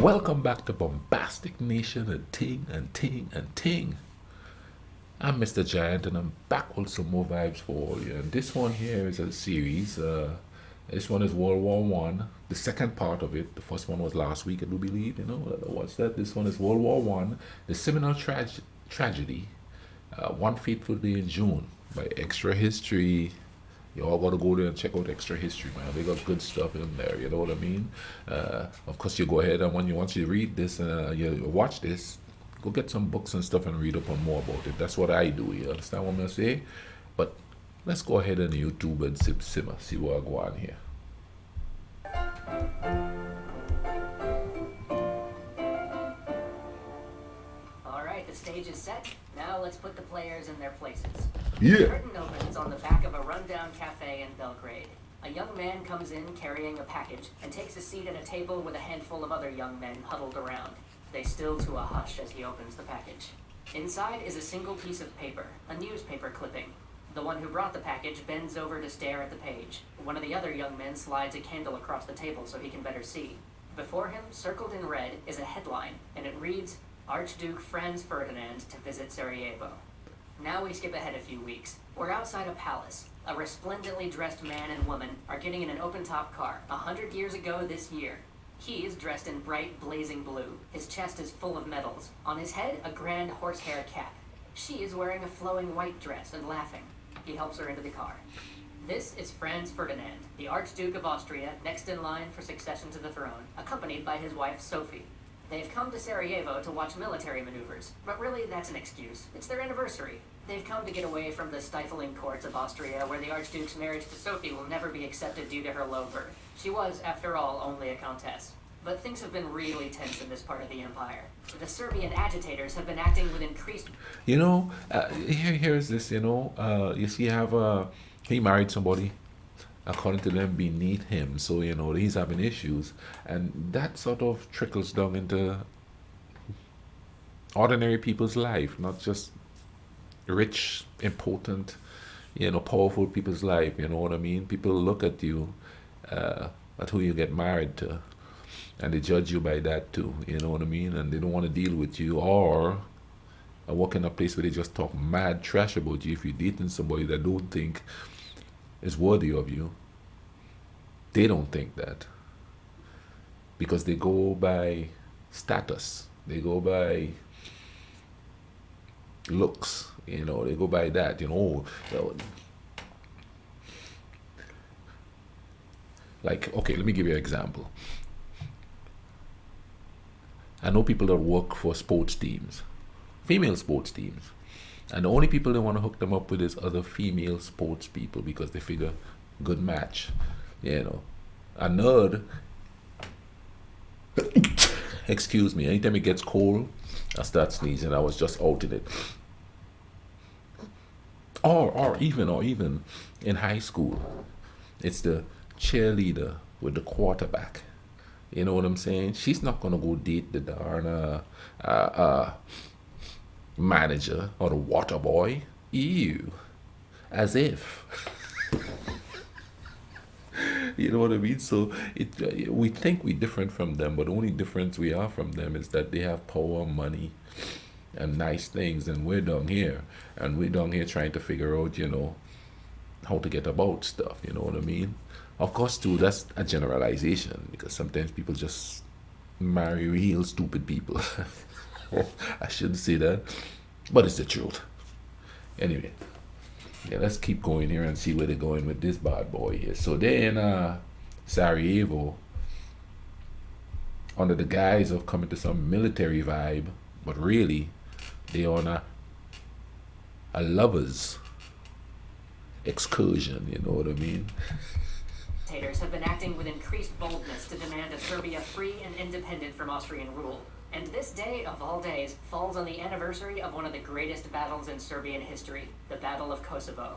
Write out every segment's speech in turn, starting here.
Welcome back to Bombastic Nation and Ting and Ting and Ting. I'm Mr. Giant and I'm back with some more vibes for all you. And this one here is a series. This one is World War One, the second part of it. The first one was last week, I do believe. What's that? This one is World War One, the Seminal Tragedy, One Fateful Day in June by Extra History. You all gotta go there and check out Extra History, man. They got good stuff in there. You know what I mean? Of course, you go ahead and once you read this, you watch this, go get some books and stuff and read up on more about it. That's what I do. You understand what I'm gonna say? But let's go ahead and YouTube and simmer, see what I go on here. All right, the stage is set. Now let's put the players in their places. Yeah. The curtain opens on the back of a rundown cafe in Belgrade. A young man comes in carrying a package and takes a seat at a table with a handful of other young men huddled around. They still to a hush as he opens the package. Inside is a single piece of paper, a newspaper clipping. The one who brought the package bends over to stare at the page. One of the other young men slides a candle across the table so he can better see. Before him, circled in red, is a headline, and it reads, Archduke Franz Ferdinand to visit Sarajevo. Now we skip ahead a few weeks. We're outside a palace. A resplendently dressed man and woman are getting in an open-top car 100 years ago this year. He is dressed in bright, blazing blue. His chest is full of medals. On his head, a grand horsehair cap. She is wearing a flowing white dress and laughing. He helps her into the car. This is Franz Ferdinand, the Archduke of Austria, next in line for succession to the throne, accompanied by his wife Sophie. They've come to Sarajevo to watch military maneuvers, but really that's an excuse. It's their anniversary. They've come to get away from the stifling courts of Austria, where the Archduke's marriage to Sophie will never be accepted due to her low birth. She was, after all, only a countess. But things have been really tense in this part of the empire. The Serbian agitators have been acting with increased... Here's this, you see, he married somebody, according to them, beneath him. So, he's having issues. And that sort of trickles down into ordinary people's life, not just rich, important, powerful people's life. You know what I mean? People look at you, at who you get married to, and they judge you by that too. You know what I mean? And they don't want to deal with you, or I work in a place where they just talk mad trash about you if you're dating somebody that don't think is worthy of you. They don't think that, because they go by status, they go by looks, they go by that, like, okay, let me give you an example. I know people that work for sports teams, female sports teams, and the only people they want to hook them up with is other female sports people, because they figure good match. A nerd, excuse me, anytime it gets cold, I start sneezing. I was just out in it. Or even in high school, it's the cheerleader with the quarterback. You know what I'm saying? She's not gonna go date the darn manager or the water boy. Ew, as if. You know what I mean? So we think we're different from them, but the only difference we are from them is that they have power, money, and nice things, and we're down here, trying to figure out, how to get about stuff. You know what I mean? Of course, too, that's a generalization, because sometimes people just marry real stupid people. I shouldn't say that, but it's the truth. Anyway. Yeah, let's keep going here and see where they're going with this bad boy here. So they're in Sarajevo under the guise of coming to some military vibe, but really they're on a lover's excursion, you know what I mean? Dictators have been acting with increased boldness to demand a Serbia free and independent from Austrian rule. And this day, of all days, falls on the anniversary of one of the greatest battles in Serbian history, the Battle of Kosovo.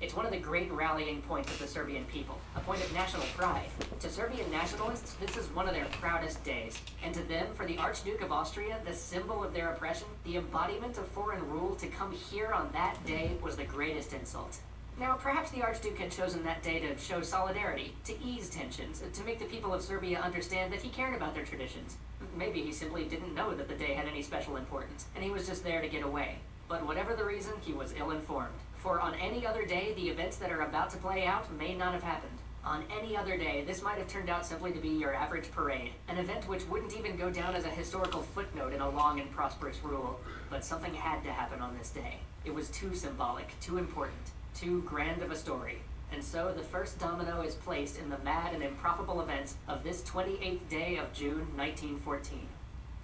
It's one of the great rallying points of the Serbian people, a point of national pride. To Serbian nationalists, this is one of their proudest days. And to them, for the Archduke of Austria, the symbol of their oppression, the embodiment of foreign rule, to come here on that day was the greatest insult. Now, perhaps the Archduke had chosen that day to show solidarity, to ease tensions, to make the people of Serbia understand that he cared about their traditions. Maybe he simply didn't know that the day had any special importance, and he was just there to get away. But whatever the reason, he was ill-informed. For on any other day, the events that are about to play out may not have happened. On any other day, this might have turned out simply to be your average parade, an event which wouldn't even go down as a historical footnote in a long and prosperous rule. But something had to happen on this day. It was too symbolic, too important, too grand of a story. And so the first domino is placed in the mad and improbable events of this 28th day of June 1914.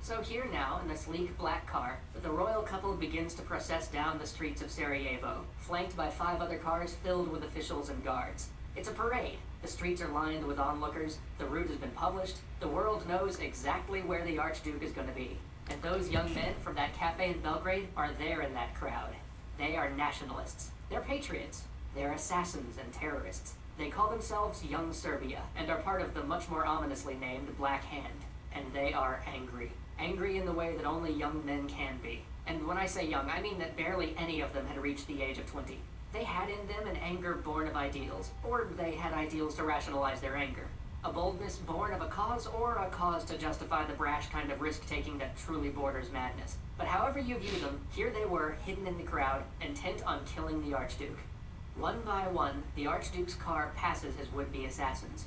So here now, in the sleek black car, the royal couple begins to process down the streets of Sarajevo, flanked by 5 other cars filled with officials and guards. It's a parade. The streets are lined with onlookers, the route has been published, the world knows exactly where the Archduke is going to be. And those young men from that cafe in Belgrade are there in that crowd. They are nationalists. They're patriots. They're assassins and terrorists. They call themselves Young Serbia, and are part of the much more ominously named Black Hand. And they are angry. Angry in the way that only young men can be. And when I say young, I mean that barely any of them had reached the age of 20. They had in them an anger born of ideals, or they had ideals to rationalize their anger. A boldness born of a cause, or a cause to justify the brash kind of risk-taking that truly borders madness. But however you view them, here they were, hidden in the crowd, intent on killing the Archduke. One by one, the Archduke's car passes his would-be assassins.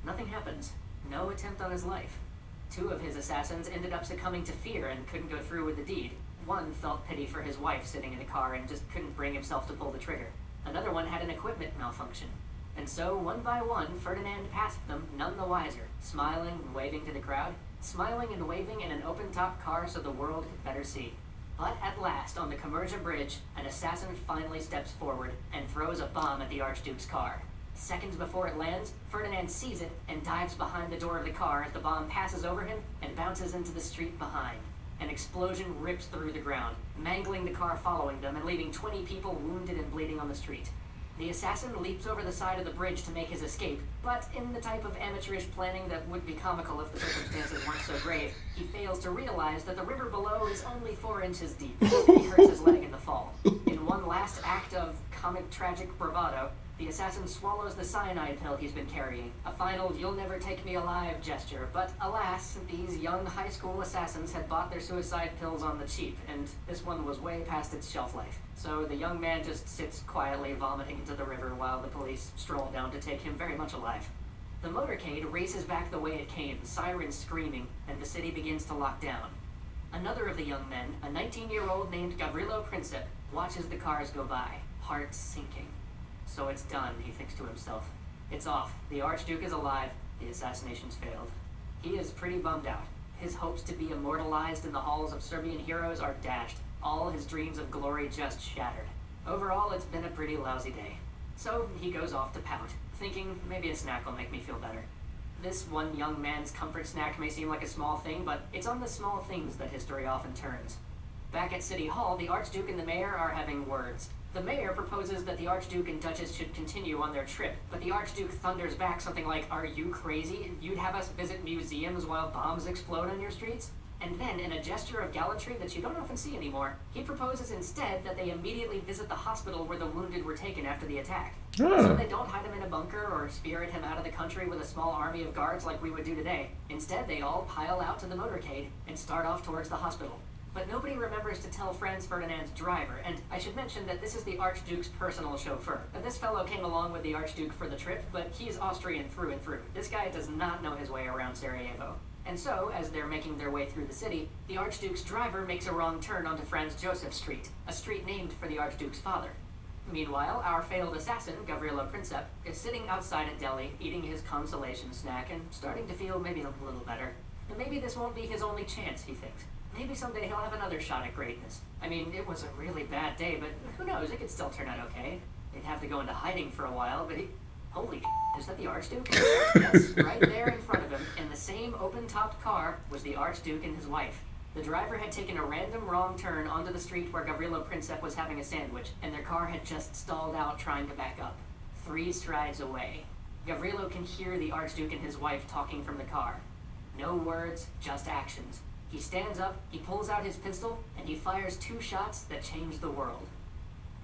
Nothing happens. No attempt on his life. 2 of his assassins ended up succumbing to fear and couldn't go through with the deed. One felt pity for his wife sitting in the car and just couldn't bring himself to pull the trigger. Another one had an equipment malfunction. And so, one by one, Ferdinand passed them, none the wiser, smiling and waving to the crowd, smiling and waving in an open-top car so the world could better see. But at last, on the Kamerja Bridge, an assassin finally steps forward and throws a bomb at the Archduke's car. Seconds before it lands, Ferdinand sees it and dives behind the door of the car as the bomb passes over him and bounces into the street behind. An explosion rips through the ground, mangling the car following them and leaving 20 people wounded and bleeding on the street. The assassin leaps over the side of the bridge to make his escape, but in the type of amateurish planning that would be comical if the circumstances weren't so grave, he fails to realize that the river below is only 4 inches deep. He hurts his leg in the fall. In one last act of comic tragic bravado, the assassin swallows the cyanide pill he's been carrying, a final you'll-never-take-me-alive gesture. But alas, these young high school assassins had bought their suicide pills on the cheap, and this one was way past its shelf life. So the young man just sits quietly vomiting into the river while the police stroll down to take him very much alive. The motorcade races back the way it came, sirens screaming, and the city begins to lock down. Another of the young men, a 19-year-old named Gavrilo Princip, watches the cars go by, heart sinking. So it's done, he thinks to himself. It's off. The Archduke is alive. The assassination's failed. He is pretty bummed out. His hopes to be immortalized in the halls of Serbian heroes are dashed. All his dreams of glory just shattered. Overall, it's been a pretty lousy day. So he goes off to pout, thinking maybe a snack will make me feel better. This one young man's comfort snack may seem like a small thing, but it's on the small things that history often turns. Back at City Hall, the Archduke and the mayor are having words. The mayor proposes that the Archduke and Duchess should continue on their trip, but the Archduke thunders back something like, "Are you crazy? You'd have us visit museums while bombs explode on your streets?" And then, in a gesture of gallantry that you don't often see anymore, he proposes instead that they immediately visit the hospital where the wounded were taken after the attack. So they don't hide him in a bunker or spirit him out of the country with a small army of guards like we would do today. Instead, they all pile out to the motorcade and start off towards the hospital. But nobody remembers to tell Franz Ferdinand's driver, and I should mention that this is the Archduke's personal chauffeur. This fellow came along with the Archduke for the trip, but he's Austrian through and through. This guy does not know his way around Sarajevo. And so, as they're making their way through the city, the Archduke's driver makes a wrong turn onto Franz Joseph Street, a street named for the Archduke's father. Meanwhile, our failed assassin, Gavrilo Princip, is sitting outside a deli, eating his consolation snack and starting to feel maybe a little better. And maybe this won't be his only chance, he thinks. Maybe someday he'll have another shot at greatness. I mean, it was a really bad day, but who knows, it could still turn out okay. They'd have to go into hiding for a while, but holy is that the Archduke? Yes, right there in front of him, in the same open-topped car, was the Archduke and his wife. The driver had taken a random wrong turn onto the street where Gavrilo Princip was having a sandwich, and their car had just stalled out trying to back up. 3 strides away. Gavrilo can hear the Archduke and his wife talking from the car. No words, just actions. He stands up, he pulls out his pistol, and he fires 2 shots that change the world.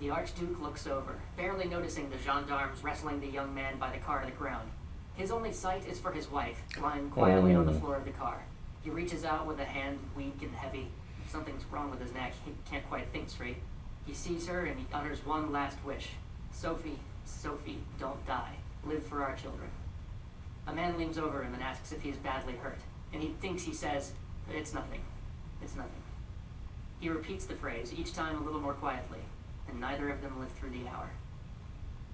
The Archduke looks over, barely noticing the gendarmes wrestling the young man by the car to the ground. His only sight is for his wife, lying quietly on the floor of the car. He reaches out with a hand weak and heavy. Something's wrong with his neck. He can't quite think straight. He sees her and he utters one last wish. Sophie, Sophie, don't die. Live for our children. A man leans over him and asks if he is badly hurt, and he thinks he says, "It's nothing. It's nothing." He repeats the phrase, each time a little more quietly, and neither of them live through the hour.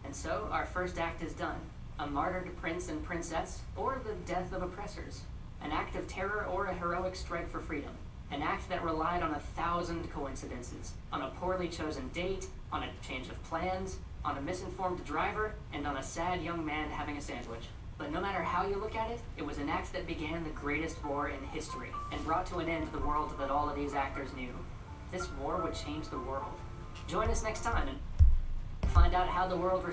And so our first act is done. A martyred prince and princess, or the death of oppressors. An act of terror or a heroic strike for freedom. An act that relied on 1,000 coincidences. On a poorly chosen date, on a change of plans, on a misinformed driver, and on a sad young man having a sandwich. But no matter how you look at it, it was an act that began the greatest war in history and brought to an end the world that all of these actors knew. This war would change the world. Join us next time and find out how the world...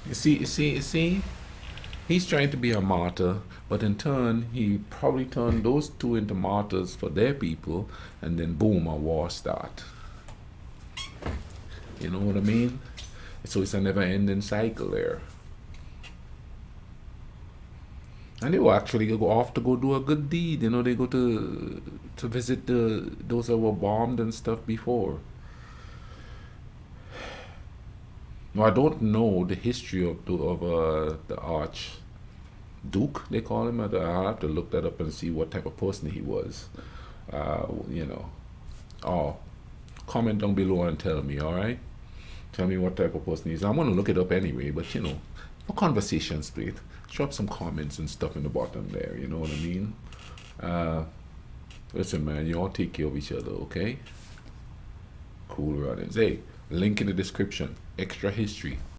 You see? He's trying to be a martyr, but in turn, he probably turned those two into martyrs for their people, and then boom, a war start. You know what I mean? So it's a never-ending cycle there. And they will actually go off to go do a good deed. You know, they go to visit those that were bombed and stuff before. Now, I don't know the history of the Archduke, they call him. I'll have to look that up and see what type of person he was. Oh, comment down below and tell me, all right? Tell me what type of person he is. I'm going to look it up anyway, but, for conversation's sake, drop some comments and stuff in the bottom there, you know what I mean? Listen, man, you all take care of each other, okay? Cool runnings. Hey, link in the description. Extra history.